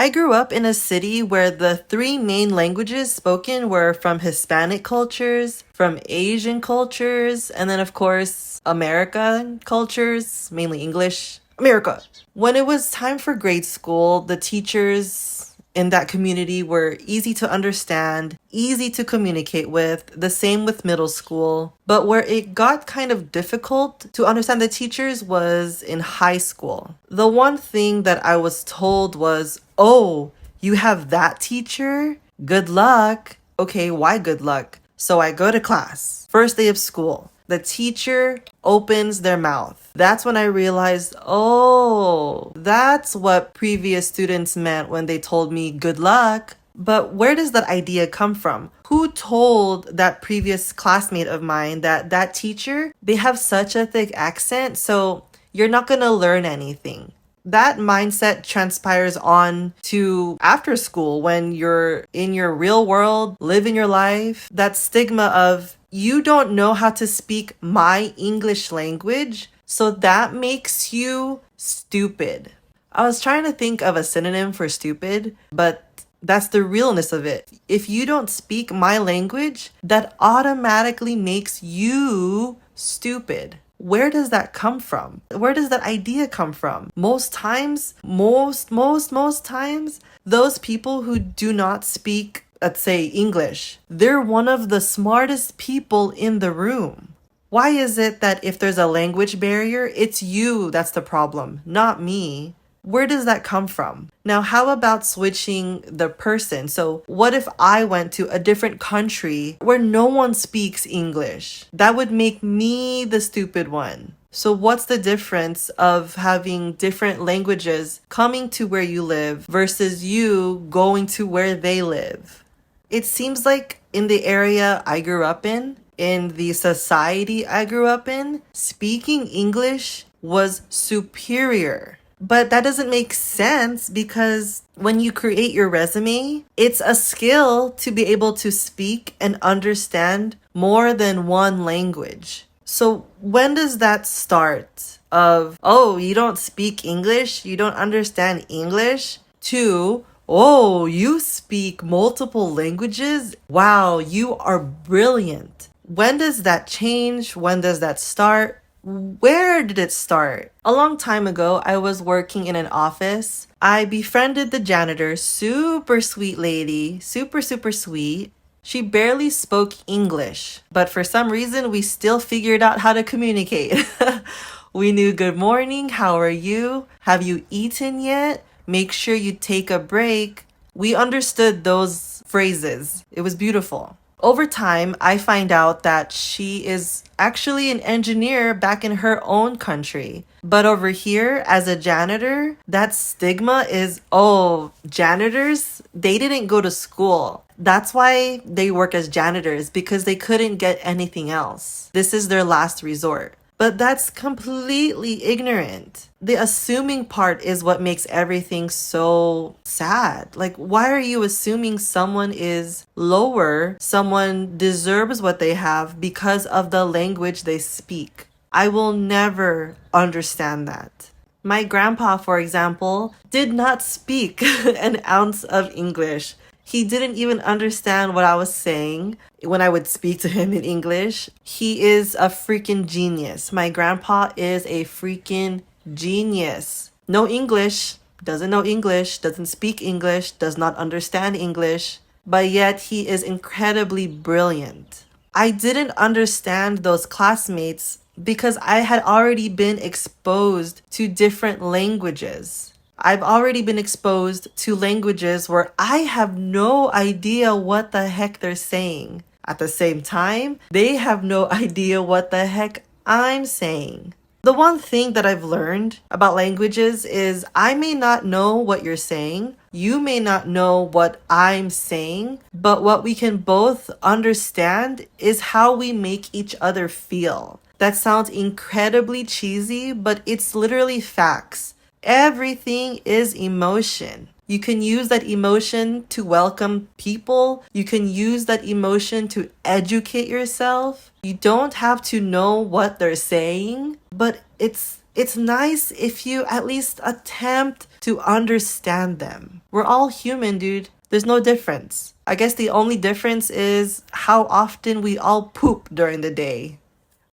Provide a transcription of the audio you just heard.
I grew up in a city where the three main languages spoken were from Hispanic cultures, from Asian cultures, and then, of course, American cultures, mainly English. America. When it was time for grade school, the teachers in that community were easy to understand, easy to communicate with, the same with middle school. But where it got kind of difficult to understand the teachers was in high school. The one thing that I was told was, oh, you have that teacher? Good luck. Okay, why good luck? So I go to class. First day of school. The teacher opens their mouth. That's when I realized, oh, that's what previous students meant when they told me good luck. But where does that idea come from? Who told that previous classmate of mine that that teacher, they have such a thick accent, so you're not going to learn anything? That mindset transpires on to after school when you're in your real world, living your life. That stigma of you don't know how to speak my English language, so that makes you stupid. I was trying to think of a synonym for stupid, but that's the realness of it. If you don't speak my language, that automatically makes you stupid. Where does that come from? Where does that idea come from? Most times, most times, those people who do not speak, let's say, English, they're one of the smartest people in the room. Why is it that if there's a language barrier, it's you that's the problem, not me? Where does that come from? Now, how about switching the person? So what if I went to a different country where no one speaks English? That would make me the stupid one. So what's the difference of having different languages coming to where you live versus you going to where they live? It seems like in the area I grew up in the society I grew up in, speaking English was superior. But that doesn't make sense because when you create your resume, it's a skill to be able to speak and understand more than one language. So when does that start of, oh, you don't speak English, you don't understand English, to, oh, you speak multiple languages? Wow, you are brilliant. When does that change? When does that start? Where did it start? A long time ago, I was working in an office. I befriended the janitor, super sweet lady, super sweet. She barely spoke English, but for some reason, we still figured out how to communicate. We knew good morning, how are you? Have you eaten yet? Make sure you take a break. We understood those phrases. It was beautiful. Over time, I find out that she is actually an engineer back in her own country. But over here, as a janitor, that stigma is, oh, janitors, they didn't go to school. That's why they work as janitors, because they couldn't get anything else. This is their last resort. But that's completely ignorant. The assuming part is what makes everything so sad. Like, why are you assuming someone is lower, someone deserves what they have because of the language they speak? I will never understand that. My grandpa, for example, did not speak an ounce of English. He didn't even understand what I was saying when I would speak to him in English. He is a freaking genius. My grandpa is a freaking genius. No English, doesn't know English, doesn't speak English, does not understand English, but yet he is incredibly brilliant. I didn't understand those classmates because I had already been exposed to different languages. I've already been exposed to languages where I have no idea what the heck they're saying. At the same time, they have no idea what the heck I'm saying. The one thing that I've learned about languages is I may not know what you're saying, you may not know what I'm saying, but what we can both understand is how we make each other feel. That sounds incredibly cheesy, but it's literally facts. Everything is emotion. You can use that emotion to welcome people. You can use that emotion to educate yourself. You don't have to know what they're saying, but it's it's nice if you at least attempt to understand them. We're all human, dude. There's no difference. I guess the only difference is how often we all poop during the day.